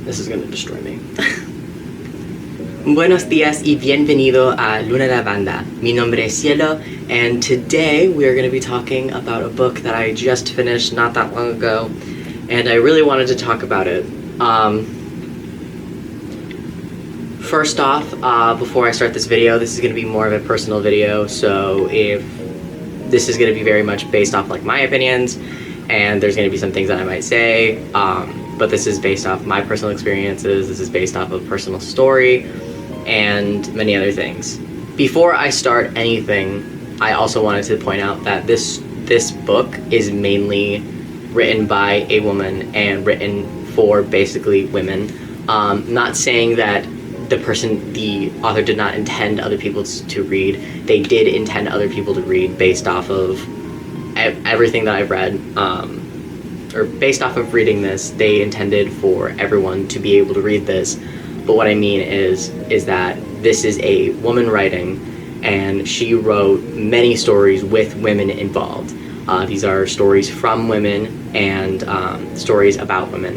This is gonna destroy me. Buenos días y bienvenido a Luna Lavanda. Mi nombre es Cielo, and today we are going to be talking about a book that I just finished not that long ago, and I really wanted to talk about it. First off, before I start this video, this is going to be more of a personal video, so if this is going to be very much based off like my opinions, and there's going to be some things that I might say, but this is based off my personal experiences, this is based off of a personal story, and many other things. Before I start anything, I also wanted to point out that this book is mainly written by a woman and written for basically women. Not saying that the author did not intend other people to read. They did intend other people to read based off of everything that I've read, or based off of reading this, they intended for everyone to be able to read this. But what I mean is that this is a woman writing, and she wrote many stories with women involved. These are stories from women and stories about women.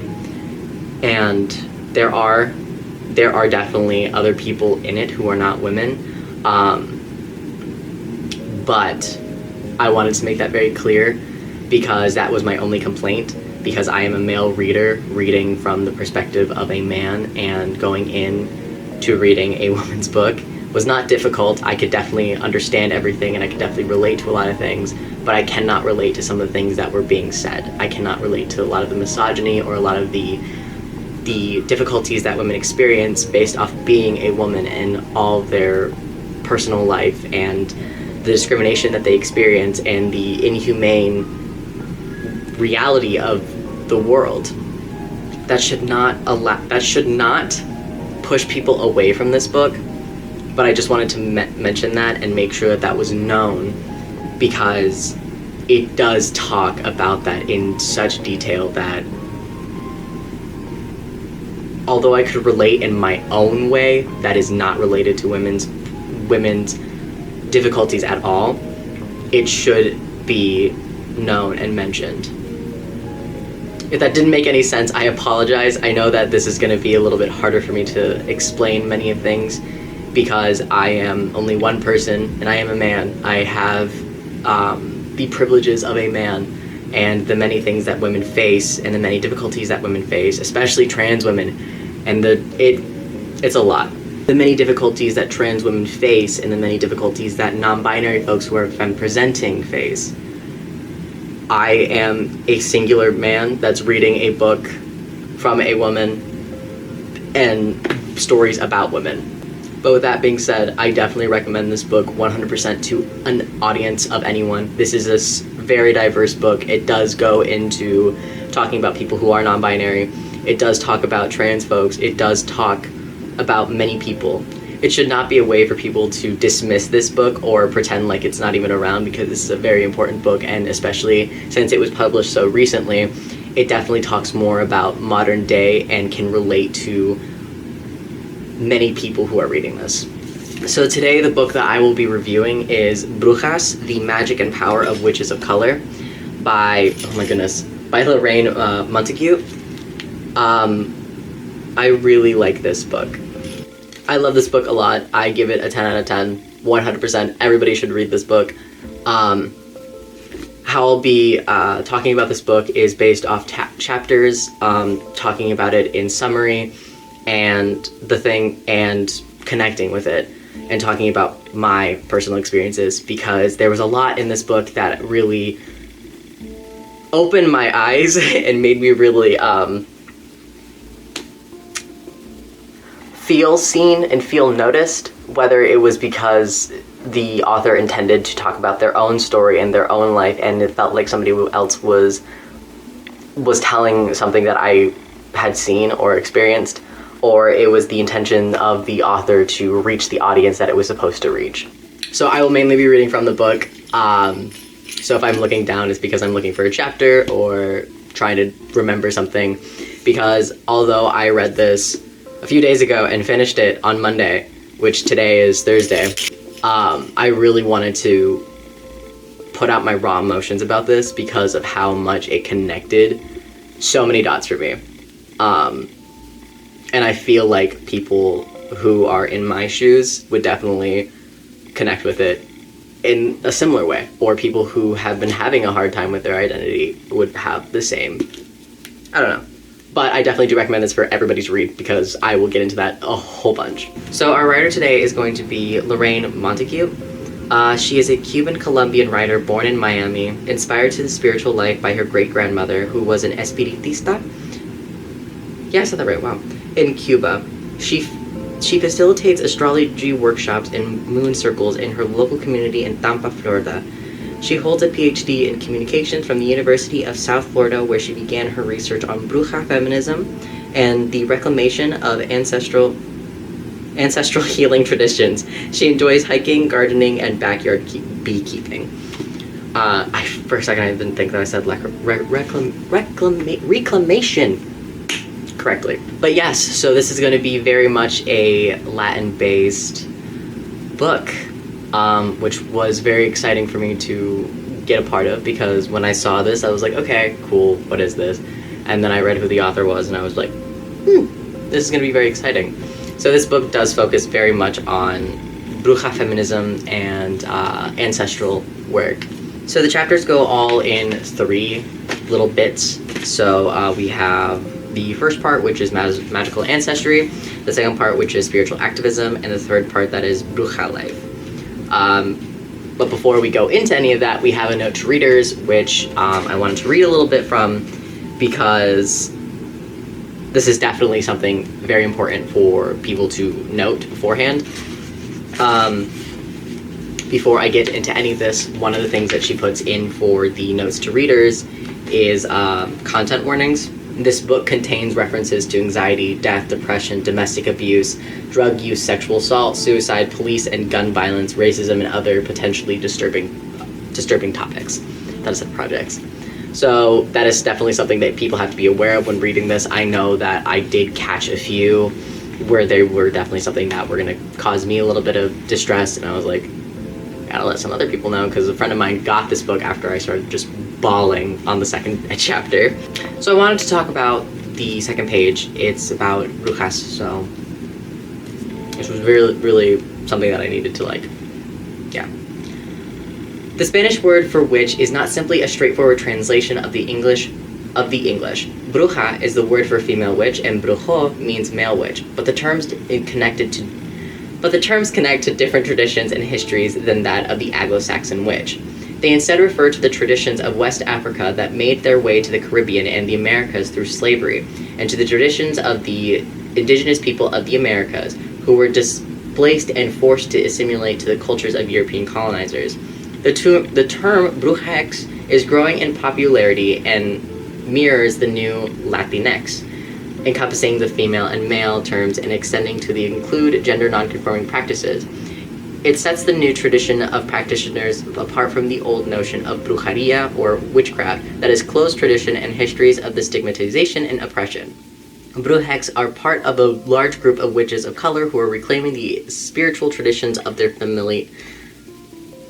And there are definitely other people in it who are not women, but I wanted to make that very clear because that was my only complaint, because I am a male reader reading from the perspective of a man, and going in to reading a woman's book was not difficult. I could definitely understand everything and I could definitely relate to a lot of things, but I cannot relate to some of the things that were being said. I cannot relate to a lot of the misogyny or a lot of the difficulties that women experience based off being a woman in all of their personal life, and the discrimination that they experience and the inhumane reality of the world. That should not push people away from this book, but I just wanted to mention that and make sure that was known, because it does talk about that in such detail that although I could relate in my own way, that is not related to women's difficulties at all. It should be known and mentioned. If that didn't make any sense, I apologize. I know that this is going to be a little bit harder for me to explain many of things because I am only one person and I am a man. I have the privileges of a man, and the many things that women face and the many difficulties that women face, especially trans women, and it's a lot. The many difficulties that trans women face and the many difficulties that non-binary folks who are femme-presenting face. I am a singular man that's reading a book from a woman and stories about women. But with that being said, I definitely recommend this book 100% to an audience of anyone. This is a very diverse book. It does go into talking about people who are non-binary. It does talk about trans folks. It does talk about many people. It should not be a way for people to dismiss this book or pretend like it's not even around, because this is a very important book, and especially since it was published so recently, it definitely talks more about modern day and can relate to many people who are reading this. So today the book that I will be reviewing is Brujas, The Magic and Power of Witches of Color by Lorraine Monteagut. I really like this book. I love this book a lot. I give it a 10 out of 10, 100%. Everybody should read this book. How I'll be talking about this book is based off chapters, talking about it in summary and connecting with it and talking about my personal experiences, because there was a lot in this book that really opened my eyes and made me really feel seen and feel noticed, whether it was because the author intended to talk about their own story and their own life, and it felt like somebody else was telling something that I had seen or experienced, or it was the intention of the author to reach the audience that it was supposed to reach. So I will mainly be reading from the book. So if I'm looking down, it's because I'm looking for a chapter or trying to remember something, because although I read this a few days ago and finished it on Monday, which today is Thursday, I really wanted to put out my raw emotions about this because of how much it connected so many dots for me. And I feel like people who are in my shoes would definitely connect with it in a similar way, or people who have been having a hard time with their identity would have the same. I don't know. But I definitely do recommend this for everybody to read, because I will get into that a whole bunch. So our writer today is going to be Lorraine Monteagut. She is a Cuban-Colombian writer born in Miami, inspired to the spiritual life by her great-grandmother, who was an espiritista. Yeah, I said that right, wow. In Cuba. She facilitates astrology workshops and moon circles in her local community in Tampa, Florida. She holds a PhD in communications from the University of South Florida, where she began her research on Bruja feminism and the reclamation of ancestral healing traditions. She enjoys hiking, gardening, and backyard beekeeping. For a second I didn't think that I said reclamation correctly. But yes, so this is going to be very much a Latin-based book, which was very exciting for me to get a part of, because when I saw this, I was like, okay, cool, what is this? And then I read who the author was, and I was like, this is going to be very exciting. So this book does focus very much on Bruja feminism and ancestral work. So the chapters go all in 3 little bits. So we have the first part, which is magical ancestry, the second part, which is spiritual activism, and the third part, that is Bruja life. But before we go into any of that, we have a note to readers, which I wanted to read a little bit from, because this is definitely something very important for people to note beforehand. Before I get into any of this, one of the things that she puts in for the notes to readers is content warnings. This book contains references to anxiety, death, depression, domestic abuse, drug use, sexual assault, suicide, police and gun violence, racism, and other potentially disturbing topics. That is the projects. So that is definitely something that people have to be aware of when reading this. I know that I did catch a few where they were definitely something that were going to cause me a little bit of distress, and I was like, gotta let some other people know, because a friend of mine got this book after I started just bawling on the second chapter. So I wanted to talk about the second page. It's about Brujas, so this was really something that I needed to yeah. The Spanish word for witch is not simply a straightforward translation of the English. Bruja is the word for female witch, and brujo means male witch, but the terms connect to different traditions and histories than that of the Anglo-Saxon witch. They instead refer to the traditions of West Africa that made their way to the Caribbean and the Americas through slavery, and to the traditions of the indigenous people of the Americas, who were displaced and forced to assimilate to the cultures of European colonizers. The term Brujex is growing in popularity and mirrors the new Latinx, encompassing the female and male terms and extending to include gender non-conforming practices. It sets the new tradition of practitioners apart from the old notion of brujeria, or witchcraft, that is closed tradition and histories of the stigmatization and oppression. Brujex are part of a large group of witches of color who are reclaiming the spiritual traditions of their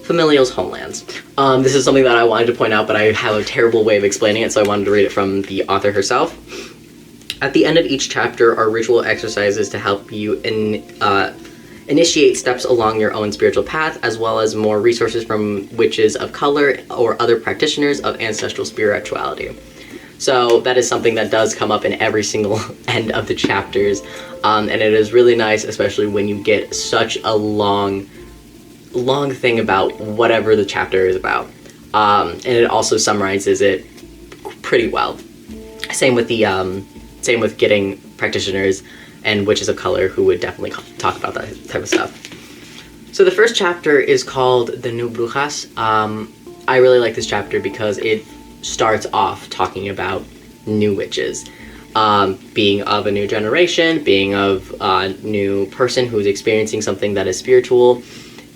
familial's homelands. This is something that I wanted to point out, but I have a terrible way of explaining it, so I wanted to read it from the author herself. At the end of each chapter are ritual exercises to help you initiate steps along your own spiritual path, as well as more resources from witches of color or other practitioners of ancestral spirituality. So that is something that does come up in every single end of the chapters, and it is really nice, especially when you get such a long thing about whatever the chapter is about, and it also summarizes it pretty well. Same with getting practitioners and witches of color who would definitely talk about that type of stuff. So the first chapter is called The New Brujas. I really like this chapter because it starts off talking about new witches, being of a new generation, being of a new person who's experiencing something that is spiritual,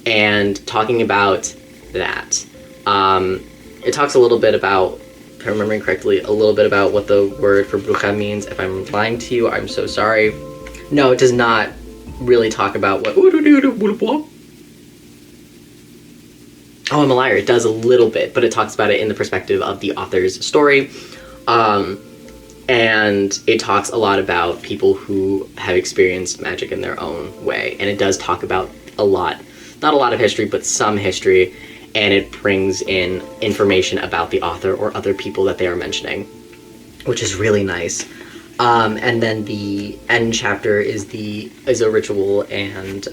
and talking about that. It talks a little bit about, if I'm remembering correctly, a little bit about what the word for bruja means. If I'm lying to you, I'm so sorry. No, it does not really talk about what... Oh, I'm a liar. It does a little bit, but it talks about it in the perspective of the author's story. And it talks a lot about people who have experienced magic in their own way. And it does talk about not a lot of history, but some history. And it brings in information about the author or other people that they are mentioning, which is really nice. And then the end chapter is a ritual and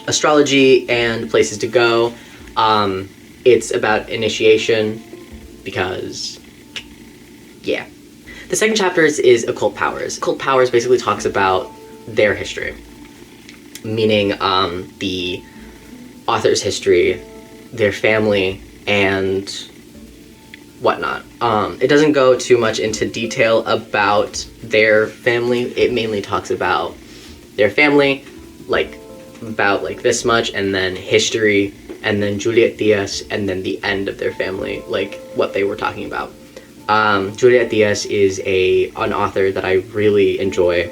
astrology and places to go. It's about initiation because, yeah. The second chapter is occult powers. Occult powers basically talks about their history, meaning the author's history, their family, and whatnot. It doesn't go too much into detail about their family. It mainly talks about their family, about this much, and then history, and then Juliet Diaz, and then the end of their family, what they were talking about. Juliet Diaz is an author that I really enjoy.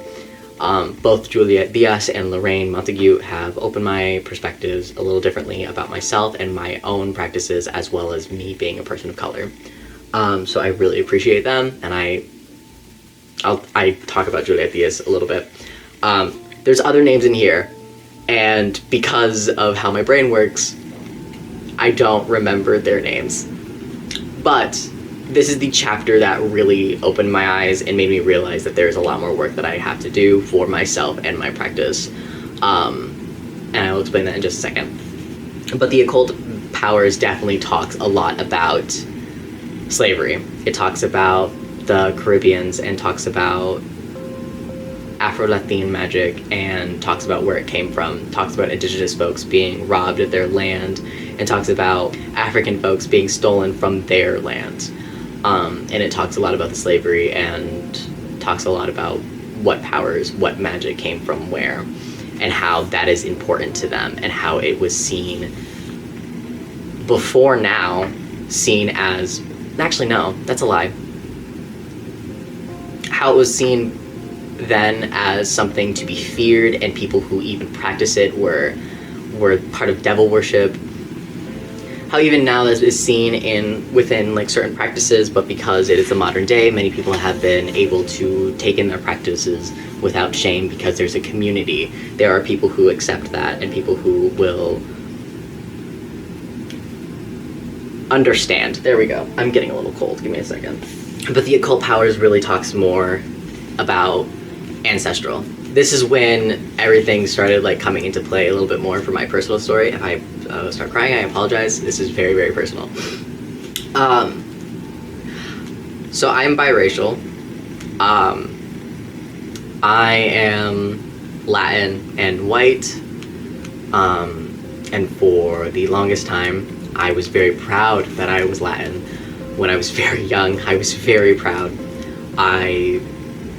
Both Juliet Diaz and Lorraine Monteagut have opened my perspectives a little differently about myself and my own practices, as well as me being a person of color. So I really appreciate them, and I talk about Juliet Diaz a little bit. There's other names in here, and because of how my brain works, I don't remember their names. But this is the chapter that really opened my eyes and made me realize that there's a lot more work that I have to do for myself and my practice. And I will explain that in just a second. But the occult powers definitely talks a lot about slavery. It talks about the Caribbeans and talks about Afro-Latin magic and talks about where it came from, talks about indigenous folks being robbed of their land, and talks about African folks being stolen from their land. And it talks a lot about the slavery and talks a lot about what powers, what magic came from where, and how that is important to them, and how it was seen before now, seen as, actually no, that's a lie. How it was seen then as something to be feared, and people who even practice it were part of devil worship. How even now this is seen within certain practices, but because it is the modern day, many people have been able to take in their practices without shame because there's a community. There are people who accept that and people who will understand. There we go. I'm getting a little cold. Give me a second. But the occult powers really talks more about ancestral. This is when everything started coming into play a little bit more for my personal story. If I start crying, I apologize. This is very, very personal. So I am biracial. I am Latin and white. And for the longest time, I was very proud that I was Latin. When I was very young, I was very proud. I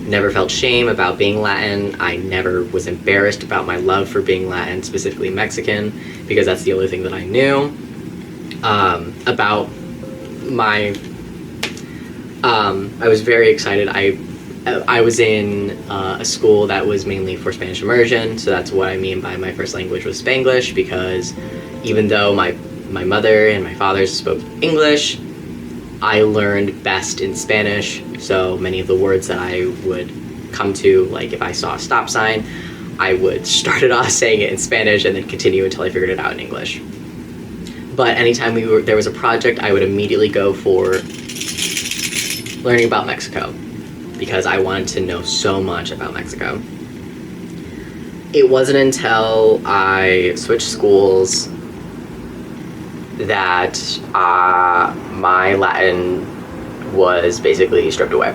never felt shame about being Latin. I never was embarrassed about my love for being Latin, specifically Mexican, because that's the only thing that I knew. About my... I was very excited. I was in a school that was mainly for Spanish immersion, so that's what I mean by my first language was Spanglish, because even though my mother and my father spoke English, I learned best in Spanish, so many of the words that I would come to, if I saw a stop sign, I would start it off saying it in Spanish and then continue until I figured it out in English. But anytime there was a project, I would immediately go for learning about Mexico, because I wanted to know so much about Mexico. It wasn't until I switched schools that my Latin was basically stripped away.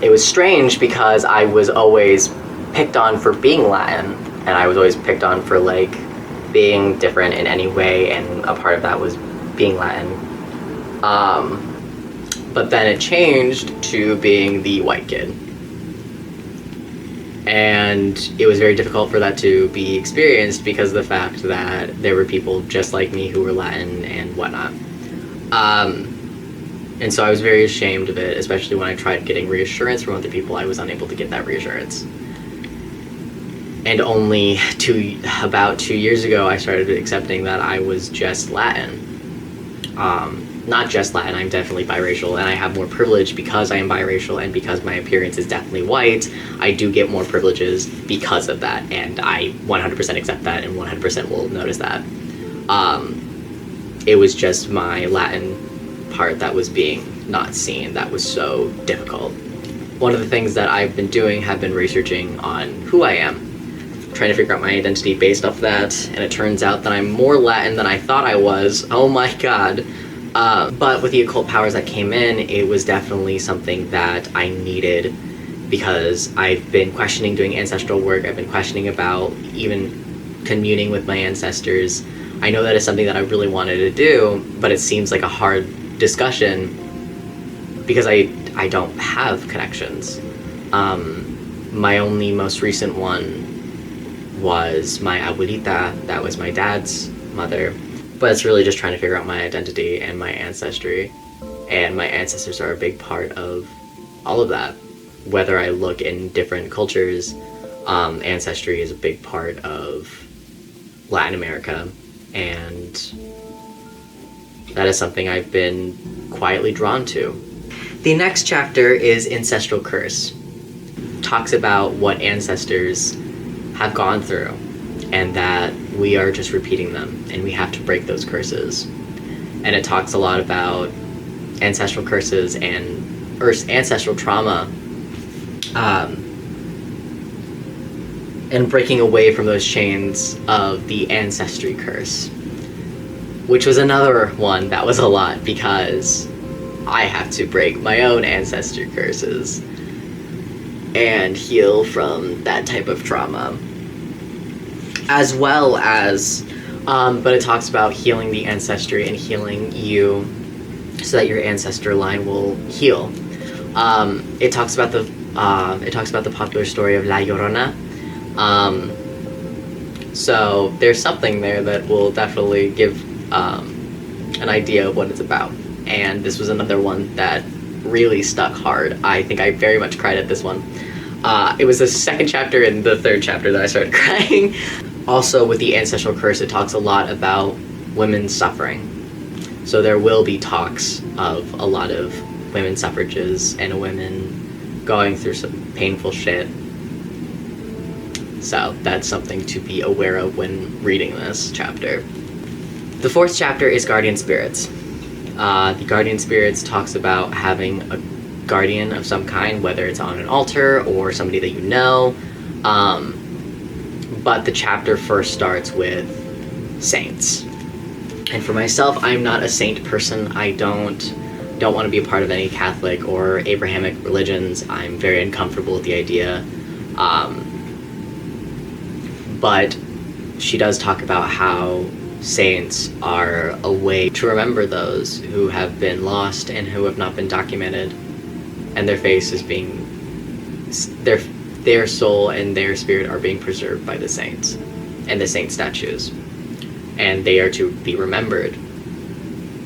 It was strange because I was always picked on for being Latin, and I was always picked on for being different in any way, and a part of that was being Latin. But then it changed to being the white kid. And it was very difficult for that to be experienced because of the fact that there were people just like me who were Latin and whatnot. And so I was very ashamed of it, especially when I tried getting reassurance from other people. I was unable to get that reassurance. And only about 2 years ago, I started accepting that I was just Latin. not just Latin, I'm definitely biracial, and I have more privilege because I am biracial, and because my appearance is definitely white, I do get more privileges because of that, and I 100% accept that, and 100% will notice that. It was just my Latin part that was being not seen that was so difficult. One of the things that I've been doing have been researching on who I am, trying to figure out my identity based off that, and it turns out that I'm more Latin than I thought I was. Oh my god. But with the occult powers that came in, it was definitely something that I needed, because I've been questioning doing ancestral work, I've been questioning about even communing with my ancestors. I know that is something that I really wanted to do, but it seems like a hard discussion because I don't have connections. My only most recent one was my abuelita, that was my dad's mother, but it's really just trying to figure out my identity and my ancestry, and my ancestors are a big part of all of that. Whether I look in different cultures, ancestry is a big part of Latin America, and that is something I've been quietly drawn to. The next chapter is Ancestral Curse. Talks about what ancestors have gone through, and that we are just repeating them, and we have to break those curses. And it talks a lot about ancestral curses and ancestral trauma, and breaking away from those chains of the ancestry curse, which was another one that was a lot, because I have to break my own ancestry curses and heal from that type of trauma, as well as but it talks about healing the ancestry and healing you so that your ancestor line will heal. It talks about the popular story of La Llorona. So there's something there that will definitely give an idea of what it's about. And this was another one that really stuck hard. I think I very much cried at this one. It was the second chapter and the third chapter that I started crying. Also, with the ancestral curse, it talks a lot about women's suffering. So there will be talks of a lot of women's suffrages and women going through some painful shit. So that's something to be aware of when reading this chapter. The fourth chapter is Guardian Spirits. The Guardian Spirits talks about having a guardian of some kind, whether it's on an altar or somebody that you know. But the chapter first starts with saints. And for myself, I'm not a saint person. I don't want to be a part of any Catholic or Abrahamic religions. I'm very uncomfortable with the idea. But she does talk about how saints are a way to remember those who have been lost and who have not been documented, and their face is being, their soul and their spirit are being preserved by the saints and the saint statues, and they are to be remembered.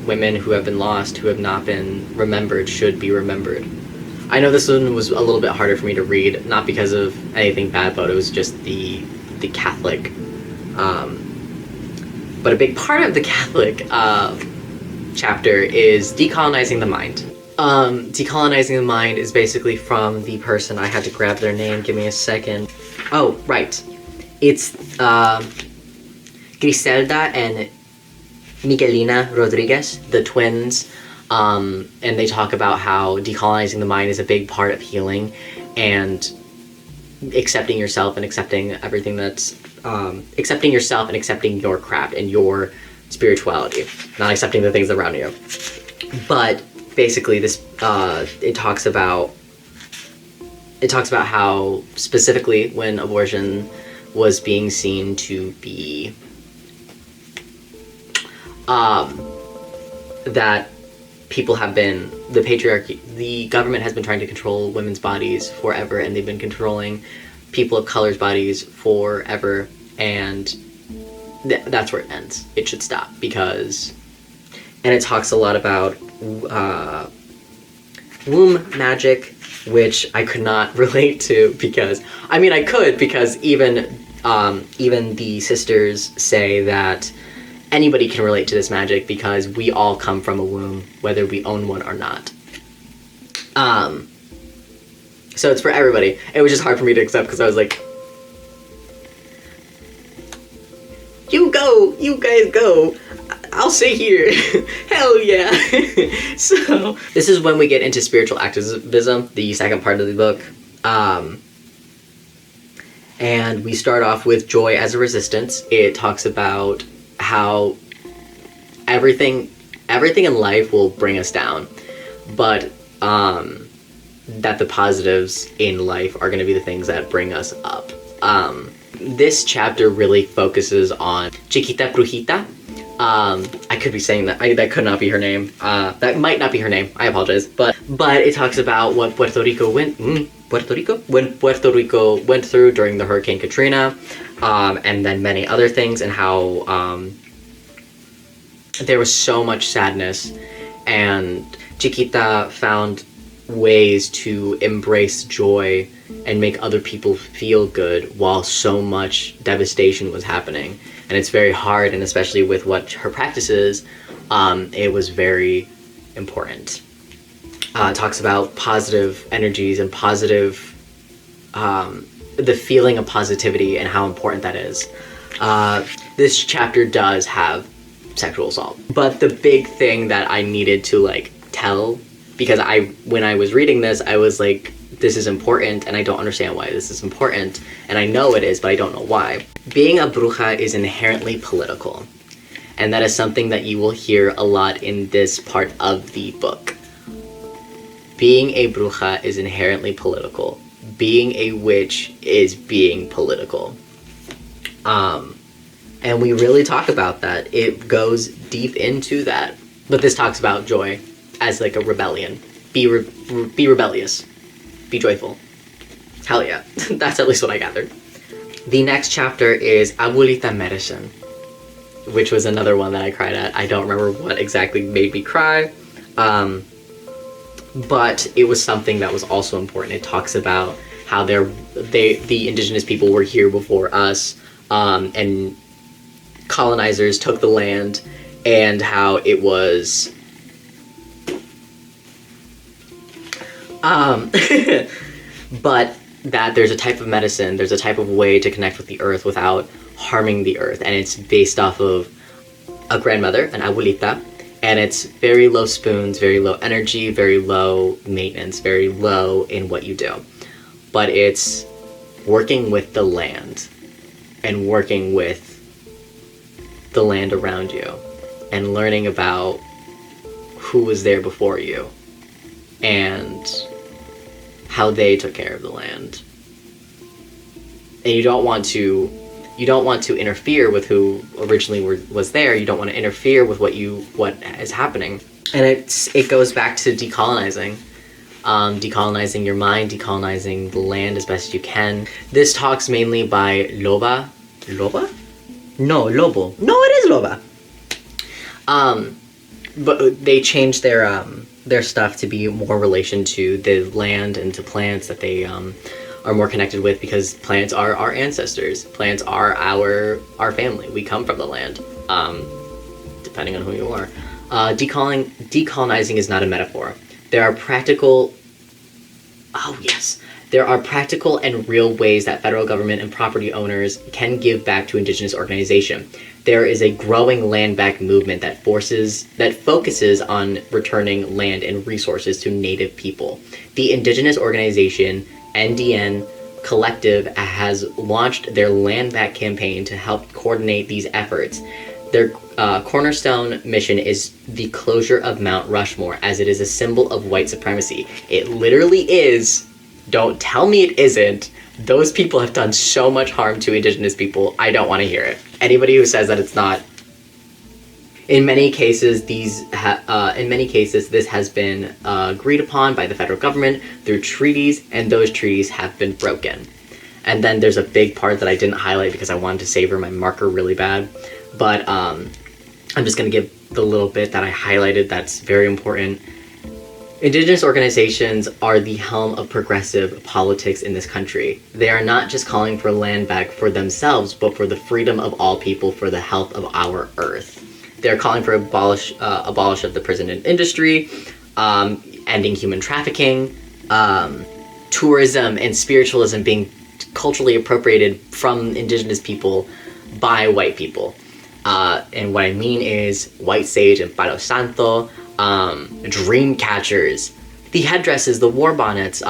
Women who have been lost, who have not been remembered, should be remembered. I know this one was a little bit harder for me to read, not because of anything bad, but it was just the Catholic, but a big part of the Catholic chapter is decolonizing the mind. Decolonizing the mind is basically from the person, I had to grab their name, give me a second. Oh, right. It's Griselda and Miguelina Rodriguez, the twins, and they talk about how decolonizing the mind is a big part of healing, and accepting yourself and accepting everything that's accepting yourself and accepting your craft and your spirituality, not accepting the things around you. But basically this it talks about how specifically when abortion was being seen to be that people have been, the patriarchy, the government has been trying to control women's bodies forever, and they've been controlling people of color's bodies forever, and that's where it ends. It should stop, because, and it talks a lot about womb magic, which I could not relate to, because, I mean I could, because even the sisters say that anybody can relate to this magic because we all come from a womb, whether we own one or not. So it's for everybody. It was just hard for me to accept because I was like, you go, you guys go. I'll stay here. Hell yeah. So this is when we get into spiritual activism, the second part of the book. And we start off with joy as a resistance. It talks about how everything in life will bring us down, but that the positives in life are going to be the things that bring us up. This chapter really focuses on Chiquita Brujita. I could be saying that. That could not be her name. That might not be her name. I apologize. But it talks about what Puerto Rico went through during the Hurricane Katrina, and then many other things, and how there was so much sadness, and Chiquita found ways to embrace joy and make other people feel good while so much devastation was happening. And it's very hard, and especially with what her practice is, it was very important. It talks about positive energies and positive, the feeling of positivity and how important that is. This chapter does have sexual assault, but the big thing that I needed to tell, because when I was reading this, I was like, this is important, and I don't understand why this is important, and I know it is, but I don't know why. Being a bruja is inherently political, and that is something that you will hear a lot in this part of the book. Being a bruja is inherently political. Being a witch is being political. And we really talk about that. It goes deep into that. But this talks about joy as a rebellion. Be rebellious. Be joyful. Hell yeah. That's at least what I gathered. The next chapter is Abuelita Medicine, which was another one that I cried at. I don't remember what exactly made me cry. But it was something that was also important. It talks about how the indigenous people were here before us, and colonizers took the land, and how it was but that there's a type of medicine, there's a type of way to connect with the earth without harming the earth, and it's based off of a grandmother, an abuelita, and it's very low spoons, very low energy, very low maintenance, very low in what you do. But it's working with the land and working with the land around you and learning about who was there before you and how they took care of the land. And you don't want to interfere with who originally was there. You don't want to interfere with what is happening. And it goes back to decolonizing. Decolonizing your mind, decolonizing the land as best you can. This talks mainly by Loba. Loba? No, Lobo. No, it is Loba. But they changed their stuff to be more relation to the land and to plants that they are more connected with, because plants are our ancestors. Plants are our family. We come from the land, depending on who you are. Decolonizing is not a metaphor. There are practical and real ways that federal government and property owners can give back to indigenous organization. There is a growing land back movement that focuses on returning land and resources to Native people. The indigenous organization NDN Collective has launched their land back campaign to help coordinate these efforts. Their cornerstone mission is the closure of Mount Rushmore, as it is a symbol of white supremacy. It literally is. Don't tell me it isn't. Those people have done so much harm to indigenous people. I don't want to hear it. Anybody who says that it's not. In many cases, this has been agreed upon by the federal government through treaties, and those treaties have been broken. And then there's a big part that I didn't highlight because I wanted to savor my marker really bad. But I'm just going to give the little bit that I highlighted that's very important. Indigenous organizations are the helm of progressive politics in this country. They are not just calling for land back for themselves, but for the freedom of all people, for the health of our earth. They're calling for abolish of the prison industry, ending human trafficking, tourism and spiritualism being culturally appropriated from Indigenous people by white people. And what I mean is white sage and Palo Santo, dream catchers, the headdresses, the war bonnets,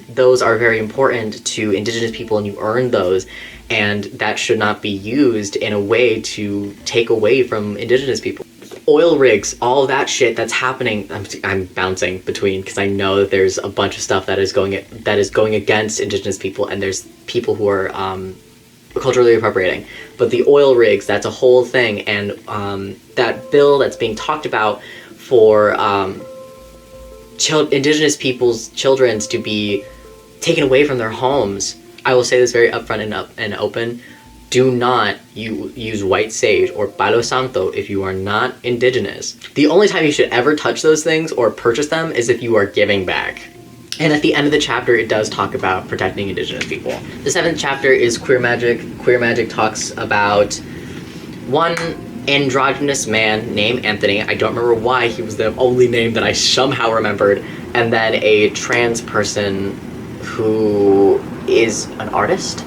those are very important to Indigenous people, and you earn those, and that should not be used in a way to take away from Indigenous people. Oil rigs, all of that shit that's happening. I'm bouncing between because I know that there's a bunch of stuff that is going against Indigenous people, and there's people who are culturally appropriating. But the oil rigs, that's a whole thing, and that bill that's being talked about for Indigenous people's children to be taken away from their homes. I will say this very upfront and open. Do not use white sage or Palo Santo if you are not Indigenous. The only time you should ever touch those things or purchase them is if you are giving back. And at the end of the chapter, it does talk about protecting Indigenous people. The 7th chapter is queer magic. Queer magic talks about one androgynous man named Anthony. I don't remember why he was the only name that I somehow remembered. And then a trans person who is an artist.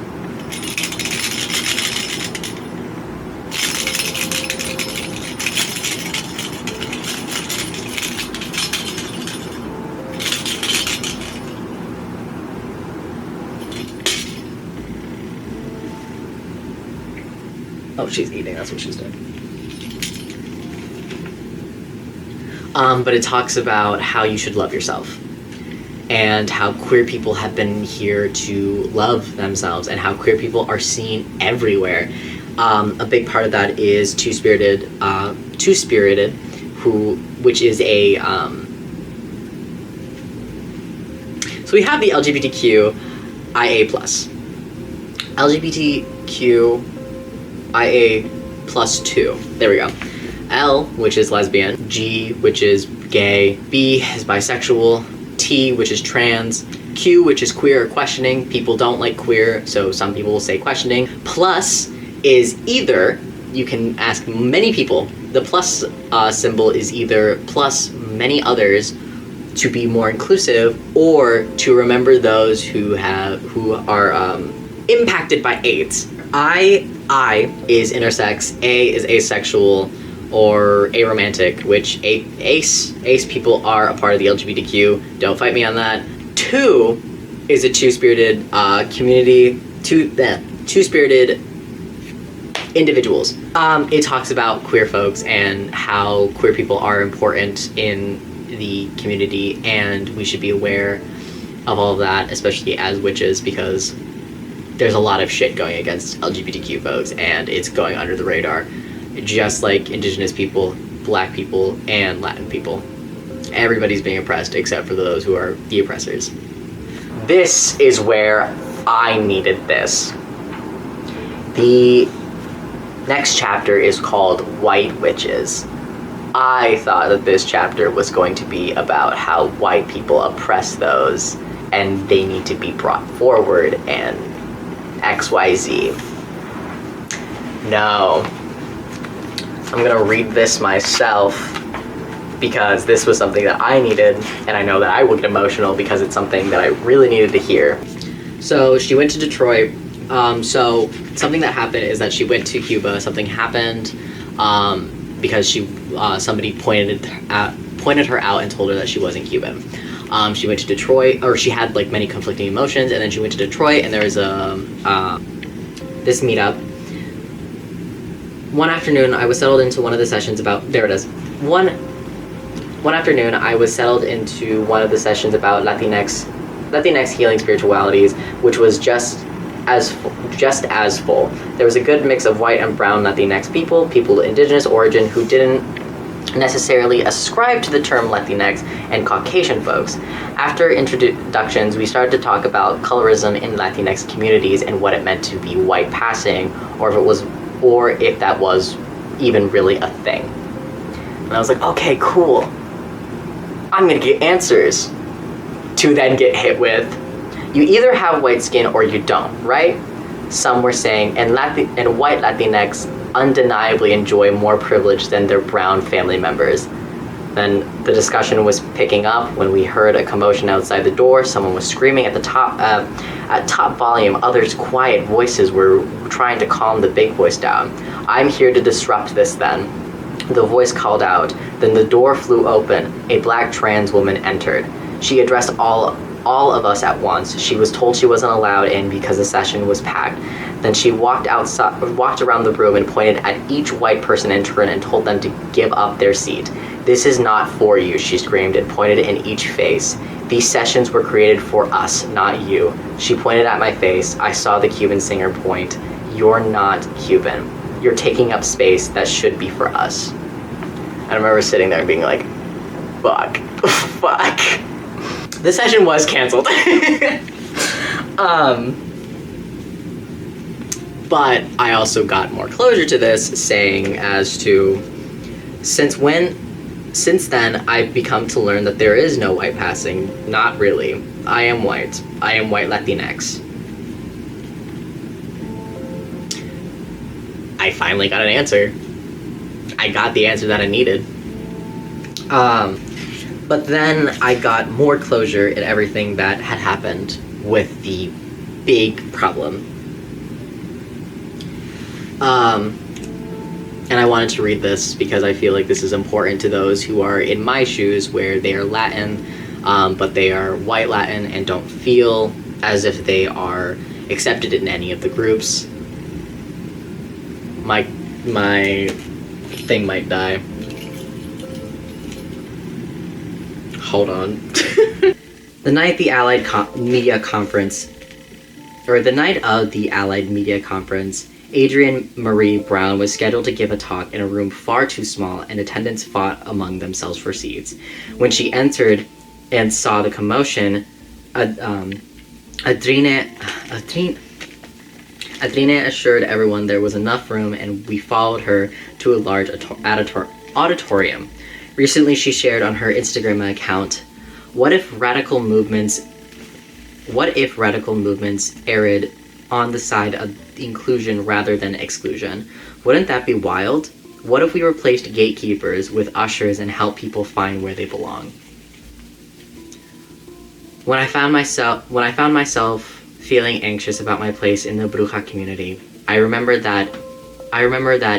Oh, she's eating, that's what she's doing. But it talks about how you should love yourself, and how queer people have been here to love themselves, and how queer people are seen everywhere. A big part of that is Two-Spirited, which is a, so we have the LGBTQIA+. LGBTQIA+2. There we go. L, which is lesbian. G, which is gay. B is bisexual. T, which is trans. Q, which is queer or questioning. People don't like queer, so some people will say questioning. Plus is either, you can ask many people, the plus symbol is either plus many others to be more inclusive, or to remember those who are impacted by AIDS. I is intersex, A is asexual or aromantic, which ace people are a part of the LGBTQ. Don't fight me on that. 2 is a two-spirited community, two-spirited individuals. It talks about queer folks and how queer people are important in the community, and we should be aware of all of that, especially as witches, because there's a lot of shit going against LGBTQ folks, and it's going under the radar, just like Indigenous people, Black people, and Latin people. Everybody's being oppressed except for those who are the oppressors. This is where I needed this. The next chapter is called White Witches. I thought that this chapter was going to be about how white people oppress those, and they need to be brought forward, and XYZ. No. I'm gonna read this myself because this was something that I needed, and I know that I will get emotional because it's something that I really needed to hear. So she went to Detroit. So something that happened is that she went to Cuba. Something happened because somebody pointed her out and told her that she wasn't Cuban. She went to Detroit, or she had like many conflicting emotions, and then she went to Detroit, and there was this meetup. One afternoon, I was settled into one of the sessions about, there it is. One afternoon, I was settled into one of the sessions about Latinx healing spiritualities, which was just as full. There was a good mix of white and brown Latinx people of indigenous origin who didn't necessarily ascribe to the term Latinx, and Caucasian folks. After introductions, we started to talk about colorism in Latinx communities and what it meant to be white passing, or if that was even really a thing. And I was like, okay, cool. I'm gonna get answers to then get hit with, you either have white skin or you don't, right? Some were saying, and white Latinx undeniably enjoy more privilege than their brown family members. Then the discussion was picking up when we heard a commotion outside the door. Someone was screaming at top volume. Others' quiet voices were trying to calm the big voice down. I'm here to disrupt this then. The voice called out. Then the door flew open. A black trans woman entered. She addressed all of us at once. She was told she wasn't allowed in because the session was packed. Then she walked around the room and pointed at each white person in turn and told them to give up their seat. This is not for you, she screamed and pointed in each face. These sessions were created for us, not you. She pointed at my face. I saw the Cuban singer point. You're not Cuban. You're taking up space that should be for us. I remember sitting there and being like, fuck. The session was canceled. But I also got more closure to this, saying as to, since then, I've become to learn that there is no white passing. Not really. I am white. I am white Latinx. I finally got an answer. I got the answer that I needed. But then I got more closure in everything that had happened with the big problem. And I wanted to read this because I feel like this is important to those who are in my shoes, where they are Latin, but they are white Latin and don't feel as if they are accepted in any of the groups. My thing might die. Hold on. The night of the Allied Media Conference, Adrienne Marie Brown was scheduled to give a talk in a room far too small, and attendants fought among themselves for seats. When she entered and saw the commotion, Adrienne assured everyone there was enough room, and we followed her to a large auditorium. Recently, she shared on her Instagram account, what if radical movements erred on the side of inclusion rather than exclusion? Wouldn't that be wild? What if we replaced gatekeepers with ushers and helped people find where they belong? When I found myself feeling anxious about my place in the Bruja community, I remember that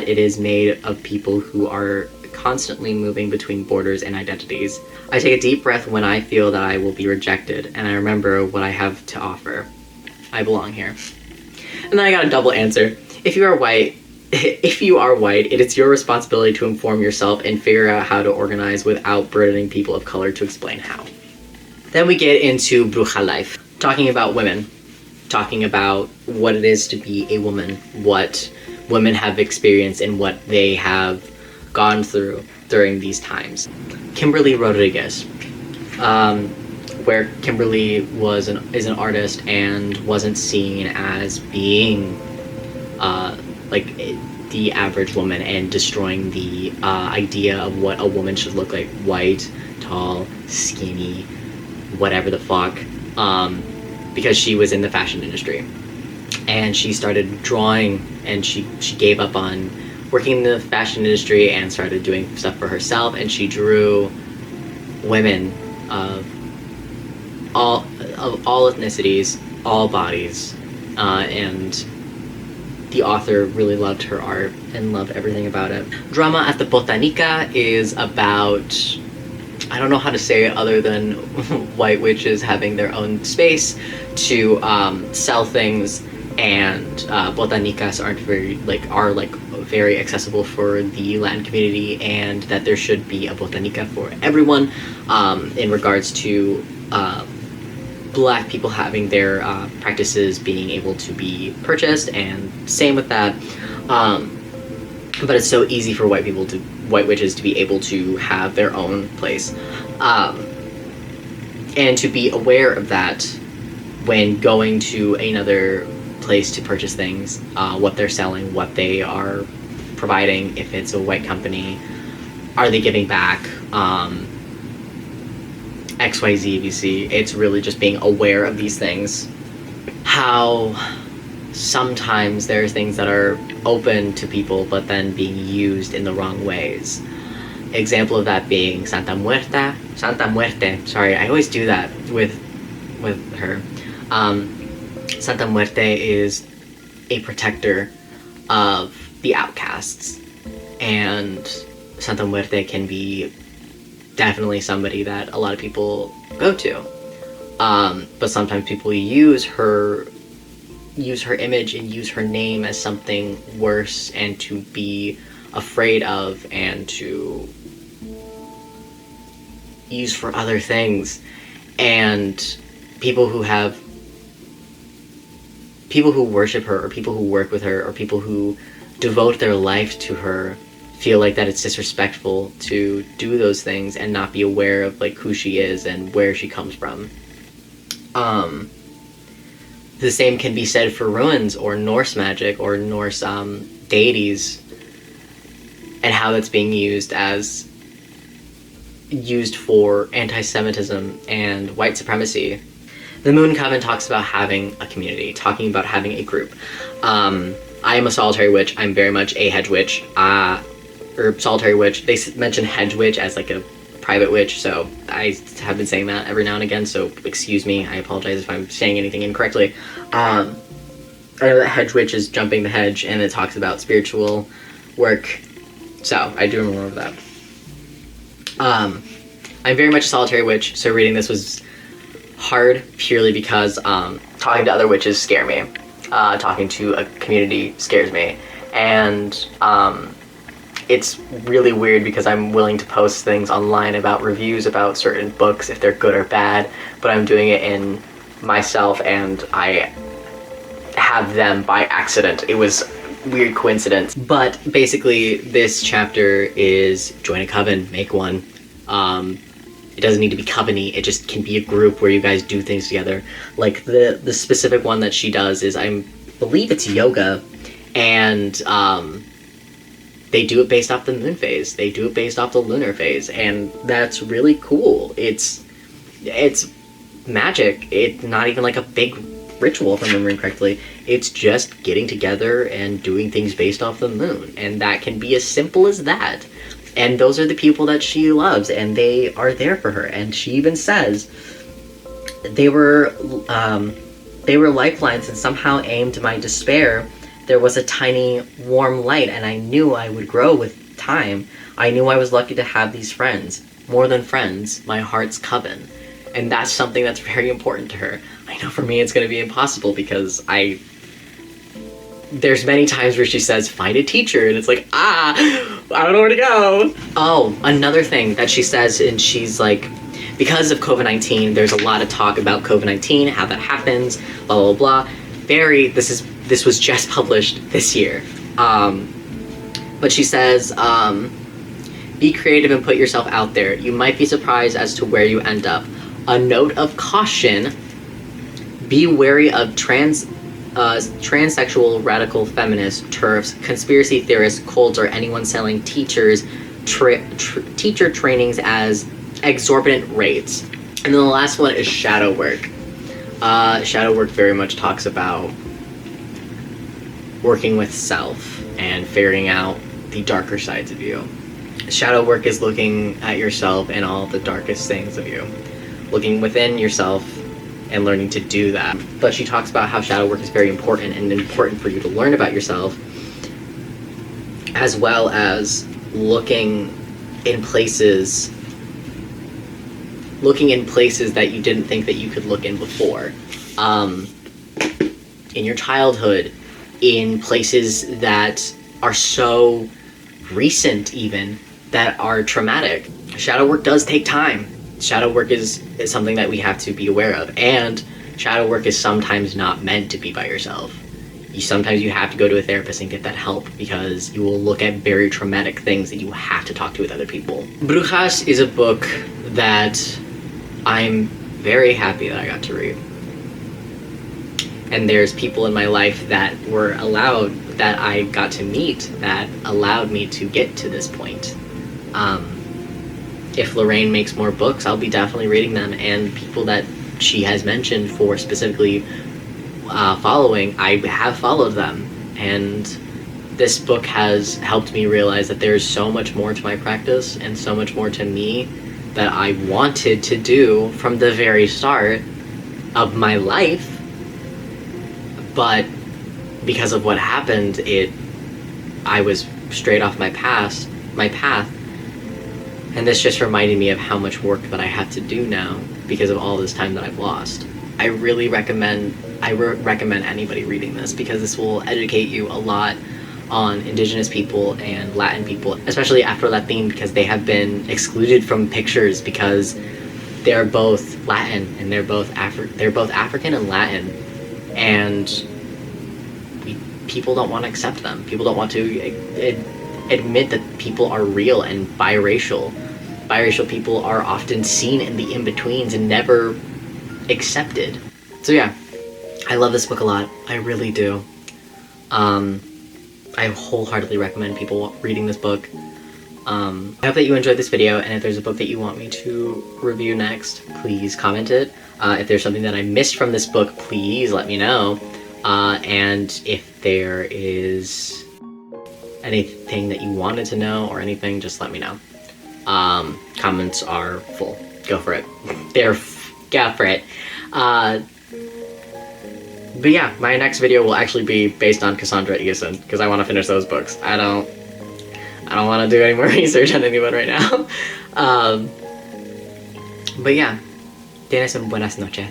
it is made of people who are constantly moving between borders and identities. I take a deep breath when I feel that I will be rejected, and I remember what I have to offer. I belong here. And then I got a double answer. If you are white, it is your responsibility to inform yourself and figure out how to organize without burdening people of color to explain how. Then we get into Bruja life, talking about women, talking about what it is to be a woman, what women have experienced and what they have gone through during these times. Kimberly Rodriguez, where Kimberly is an artist and wasn't seen as being like the average woman, and destroying the idea of what a woman should look like: white, tall, skinny, whatever the fuck, because she was in the fashion industry. And she started drawing, and she gave up on working in the fashion industry and started doing stuff for herself, and she drew women of all ethnicities, all bodies, and the author really loved her art and loved everything about it. Drama at the Botanica is about, I don't know how to say it other than white witches having their own space to sell things, and botanicas are very accessible for the Latin community, and that there should be a botanica for everyone in regards to Black people having their practices being able to be purchased, and same with that. But it's so easy for white witches to be able to have their own place, and to be aware of that when going to another place to purchase things, what they're selling, what they are providing. If it's a white company, are they giving back? XYZ. It's really just being aware of these things. How sometimes there are things that are open to people but then being used in the wrong ways. Example of that being Santa Muerte. Sorry, I always do that with her. Santa Muerte is a protector of the outcasts, and Santa Muerte can be definitely somebody that a lot of people go to. But sometimes people use her image and use her name as something worse and to be afraid of and to use for other things. And people who worship her, or people who work with her, or people who devote their life to her feel like that it's disrespectful to do those things and not be aware of like who she is and where she comes from. The same can be said for ruins or Norse magic or Norse deities, and how that's being used for anti-Semitism and white supremacy. The Moon Coven talks about having a community, talking about having a group. I am a solitary witch. I'm very much a hedge witch. Or solitary witch. They mention hedge witch as like a private witch, so I have been saying that every now and again, so excuse me. I apologize if I'm saying anything incorrectly. I know that hedge witch is jumping the hedge, and it talks about spiritual work, so I do remember that. I'm very much a solitary witch, so reading this was hard purely because talking to other witches scare me. Talking to a community scares me, and it's really weird because I'm willing to post things online about reviews about certain books if they're good or bad, but I'm doing it in myself and I have them by accident. It was weird coincidence. But basically this chapter is join a coven, make one. It doesn't need to be coven-y, it just can be a group where you guys do things together. Like the specific one that she does is, I believe it's yoga, and they do it based off the moon phase. They do it based off the lunar phase, and that's really cool. It's magic. It's not even like a big ritual, if I'm remembering correctly. It's just getting together and doing things based off the moon, and that can be as simple as that. And those are the people that she loves, and they are there for her. And she even says they were lifelines, and somehow aimed my despair. There was a tiny warm light, and I knew I would grow with time. I knew I was lucky to have these friends. More than friends, my heart's coven. And that's something that's very important to her. I know for me it's going to be impossible because there's many times where she says, find a teacher, and it's like, I don't know where to go. Oh, another thing that she says, and she's like, because of COVID-19, there's a lot of talk about COVID-19, how that happens, blah, blah, blah. This was just published this year. But she says, be creative and put yourself out there. You might be surprised as to where you end up. A note of caution, be wary of transsexual, radical feminists, TERFs, conspiracy theorists, cults, or anyone selling teacher trainings as exorbitant rates. And then the last one is shadow work. Shadow work very much talks about working with self and figuring out the darker sides of you. Shadow work is looking at yourself and all the darkest things of you. Looking within yourself and learning to do that. But she talks about how shadow work is very important, and important for you to learn about yourself, as well as looking in places that you didn't think that you could look in before. In your childhood, in places that are so recent even, that are traumatic. Shadow work does take time. Shadow work is something that we have to be aware of, and shadow work is sometimes not meant to be by yourself. Sometimes you have to go to a therapist and get that help, because you will look at very traumatic things that you have to talk to with other people. Brujas is a book that I'm very happy that I got to read. And there's people in my life that I got to meet that allowed me to get to this point. if Lorraine makes more books, I'll be definitely reading them, and people that she has mentioned for specifically following, I have followed them, and this book has helped me realize that there's so much more to my practice and so much more to me that I wanted to do from the very start of my life, but because of what happened, I was straight off my path, and this just reminded me of how much work that I have to do now because of all this time that I've lost. I really recommend anybody reading this, because this will educate you a lot on Indigenous people and Latin people, especially after that theme, because they have been excluded from pictures because they're both Latin and they're both African and Latin, and people don't want to accept them. People don't want to admit that people are real and biracial. Biracial people are often seen in the in-betweens and never accepted. So yeah, I love this book a lot. I really do. I wholeheartedly recommend people reading this book. I hope that you enjoyed this video, and if there's a book that you want me to review next, please comment it. If there's something that I missed from this book, please let me know. And if there is anything that you wanted to know or anything, just let me know. Comments are full. Go for it. Go for it. But yeah, my next video will actually be based on Cassandra Eason, because I want to finish those books. I don't want to do any more research on anyone right now. But yeah, tienes un buenas noches.